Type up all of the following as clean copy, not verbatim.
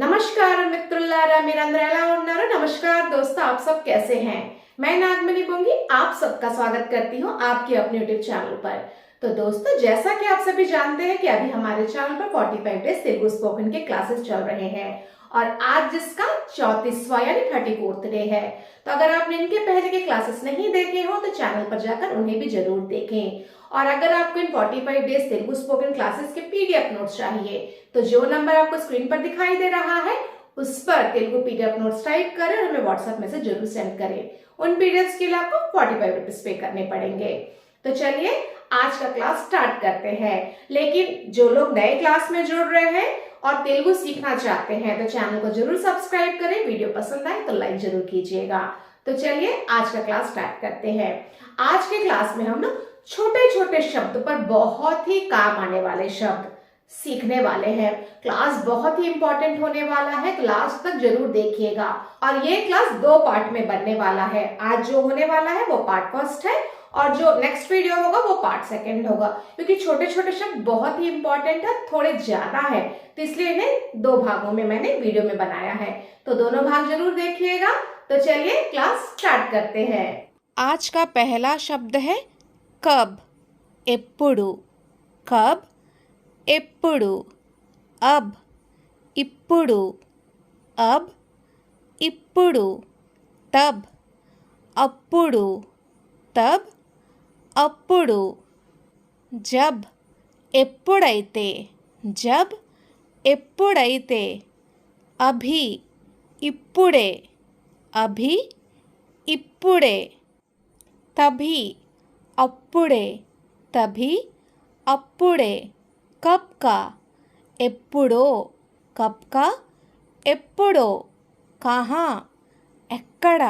नमस्कार मित्रुलारा మీరందరూ ఎలా ఉన్నారు। नमस्कार दोस्तों, आप सब कैसे हैं। मैं नागमणि पोंगी आप सबका स्वागत करती हूँ आपके अपने यूट्यूब चैनल पर। तो दोस्तों, जैसा कि आप सभी जानते हैं कि अभी हमारे चैनल पर 45 डेज तेलुगु स्पोकन के क्लासेस चल रहे हैं और आज जिसका 34वां यानी 34th डे है। तो अगर आपने इनके पहले के क्लासेस नहीं देखे हो तो चैनल पर जाकर उन्हें भी जरूर देखें। और अगर आपको इन 45 डेज तेलुगु स्पोकन क्लासेस के पीडीएफ नोट्स चाहिए तो जो नंबर आपको स्क्रीन पर दिखाई दे रहा है उस पर तेलुगु पीडीएफ नोट्स टाइप करें और हमें व्हाट्सएप मैसेज जरूर सेंड करें। उन पीडीएफ के लिए आपको 45 रुपीज पे करने पड़ेंगे। तो चलिए आज का क्लास स्टार्ट करते हैं। लेकिन जो लोग नए क्लास में जुड़ रहे हैं और तेलुगु सीखना चाहते हैं तो चैनल को जरूर सब्सक्राइब करें। वीडियो पसंद आए तो लाइक जरूर कीजिएगा। तो चलिए आज का क्लास स्टार्ट करते हैं। आज के क्लास में हम लोग छोटे छोटे शब्द पर बहुत ही काम आने वाले शब्द सीखने वाले हैं। क्लास बहुत ही इंपॉर्टेंट होने वाला है, क्लास तक जरूर देखिएगा। और ये क्लास 2 पार्ट में बनने वाला है। आज जो होने वाला है वो पार्ट फर्स्ट है और जो नेक्स्ट वीडियो होगा वो पार्ट सेकंड होगा, क्योंकि छोटे छोटे शब्द बहुत ही इंपॉर्टेंट है, थोड़े ज्यादा है, तो इसलिए इन्हें 2 भागों में मैंने वीडियो में बनाया है। तो दोनों भाग जरूर देखिएगा। तो चलिए क्लास स्टार्ट करते हैं। आज का पहला शब्द है कब। ఎప్పుడు, कब, ఎప్పుడు, अब, ఇప్పుడు, अब, ఇప్పుడు, तब, అప్పుడు, तब, అప్పుడు, जब, ఎప్పుడైతే, जब, ఎప్పుడైతే, अभी, ఇప్పుడే, अभी, ఇప్పుడే, तभी, అప్పుడే, तभी, అప్పుడే, कब का, ఎప్పుడో, कब का, ఎప్పుడో, कहाँ, ఎక్కడ,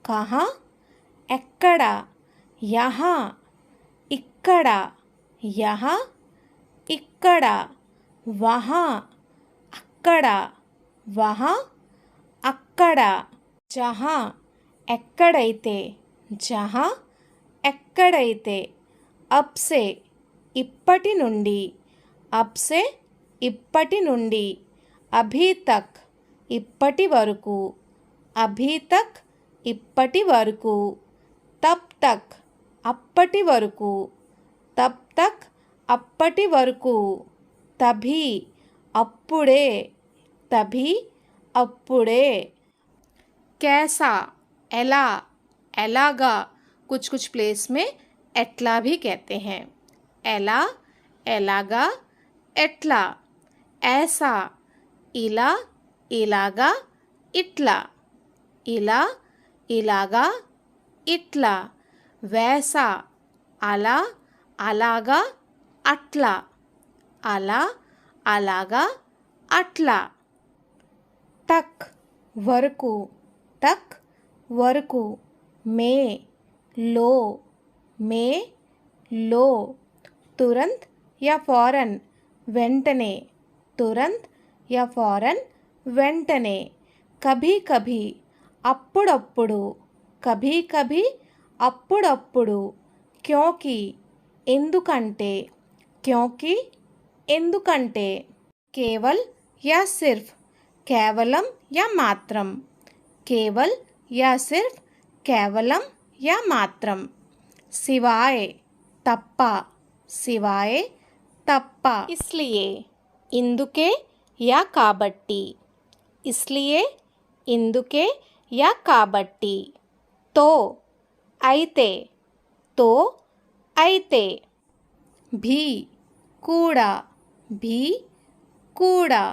कहाँ, ఎక్కడ, यहाँ, ఇక్కడ, यहाँ, ఇక్కడ, वहाँ, అక్కడ, वहाँ, అక్కడ, जहाँ, ఎక్కడైతే, जहाँ, ఎక్కడైతే, अब से, ఇప్పటి నుండి, अब से, ఇప్పటి నుండి, अभी तक, ఇప్పటి వరకు, अभी तक, ఇప్పటి వరకు, तब तक, అప్పటి వరకు, तब तक, అప్పటి వరకు, तभी, అప్పుడే, तभी, అప్పుడే, कैसा, ఎలా, ఎలాగా, कुछ कुछ प्लेस में ఎట్లా भी कहते हैं। ఎలా, ఎలాగా, ఎట్లా, ऐसा, ఇలా, ఇలాగా, ఇట్లా, ఇలా, ఇలాగా, ఇట్లా, वैसा, అలా, అలాగా, అట్లా, అలా, అలాగా, అట్లా, तक, వరకు, तक, వరకు, में, लो, में, लो, तुरंत या फौरन, వెంటనే, तुरंत या फौरन, వెంటనే, कभी कभी, అప్పుడప్పుడు, कभी कभी, అప్పుడప్పుడు, क्योंकि, ఎందుకంటే, क्योंकि, ఎందుకంటే, केवल या सिर्फ, కేవలం या మాత్రం, केवल या सिर्फ, కేవలం या మాత్రం, सिवाय, తప్ప, सिवाय, తప్ప, इसलिए, ఇందుకే या కాబట్టి, इसलिए, ఇందుకే या కాబట్టి, तो, అయితే, तो, అయితే, भी, కూడా, भी, కూడా,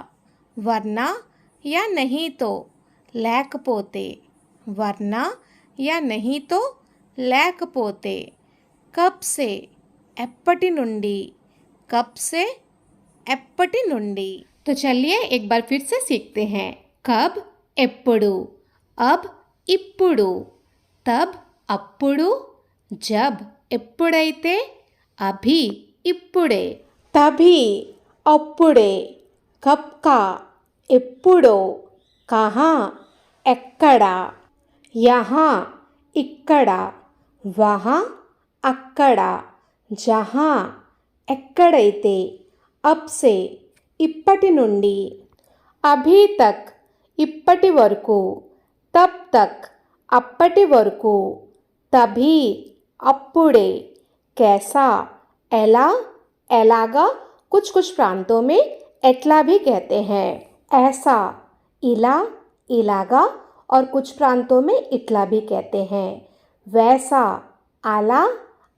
वरना या नहीं तो, లేకపోతే, वरना या नहीं तो, లేకపోతే, कब से, ఎప్పటి నుండి, कब से, ఎప్పటి నుండి। तो चलिए एक बार फिर से सीखते हैं। कब, ఎప్పుడు, अब, ఇప్పుడు, तब, అప్పుడు, जब, ఎప్పుడైతే, अभी, ఇప్పుడే, तभी, అప్పుడే, कब का, ఎప్పుడో, कहाँ, ఎక్కడ, यहाँ, ఇక్కడ, वहाँ, అక్కడ, जहाँ, ఎక్కడైతే, अब से, ఇప్పటి నుండి, అభీ తక్ ఇప్పటి వరకు, తబ్ తక్ అప్పటి వరకు, తభీ అప్పుడే, कैसा ఎలా, ఎలాగా कुछ कुछ प्रांतों में एटला भी कहते हैं, ऐसा ఇలా, ఇలాగా और कुछ प्रांतों में इटला भी कहते हैं, वैसा అలా,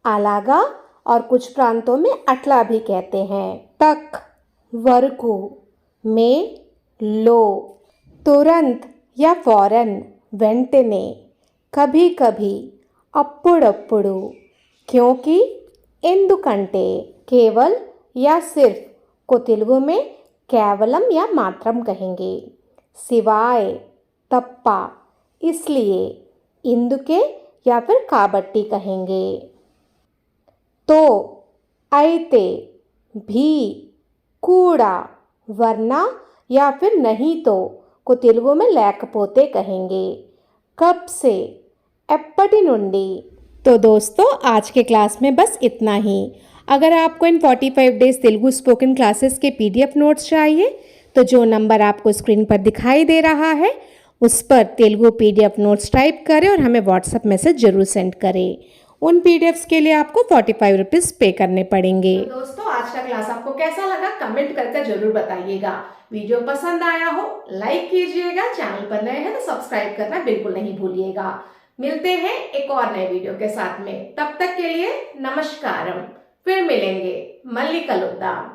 అలాగా और कुछ प्रांतों में अटला भी कहते हैं, तक వరకు, में लो, तुरंत या फौरन వెంటనే, कभी कभी అప్పుడప్పుడు, क्योंकि ఎందుకంటే, केवल या सिर्फ को तेलुगु में केवलम या मात्रम कहेंगे, सिवाय तप्पा इसलिए, इंदुके या फिर काबट्टी कहेंगे, तो అయితే भी కూడా वरना या फिर नहीं तो को तेलुगु में లేకపోతే कहेंगे, कब से ఎప్పటి నుండి। तो दोस्तों आज के क्लास में बस इतना ही। अगर आपको इन 45 डेज तेलुगु स्पोकन क्लासेस के PDF नोट्स चाहिए तो जो नंबर आपको स्क्रीन पर दिखाई दे रहा है उस पर तेलुगु PDF नोट्स टाइप करें और हमें व्हाट्सएप मैसेज जरूर सेंड करें। उन PDFs के लिए आपको 45 रुपीज़ पे करने पड़ेंगे। तो दोस्तों आज का क्लास आपको कैसा लगा कमेंट करके जरूर बताइएगा। वीडियो पसंद आया हो लाइक कीजिएगा, चैनल पर नए हैं तो सब्सक्राइब करना बिल्कुल नहीं भूलिएगा। मिलते हैं एक और नए वीडियो के साथ में, तब तक के लिए नमस्कारम। फिर मिलेंगे, मल्ली कलुद्दाम।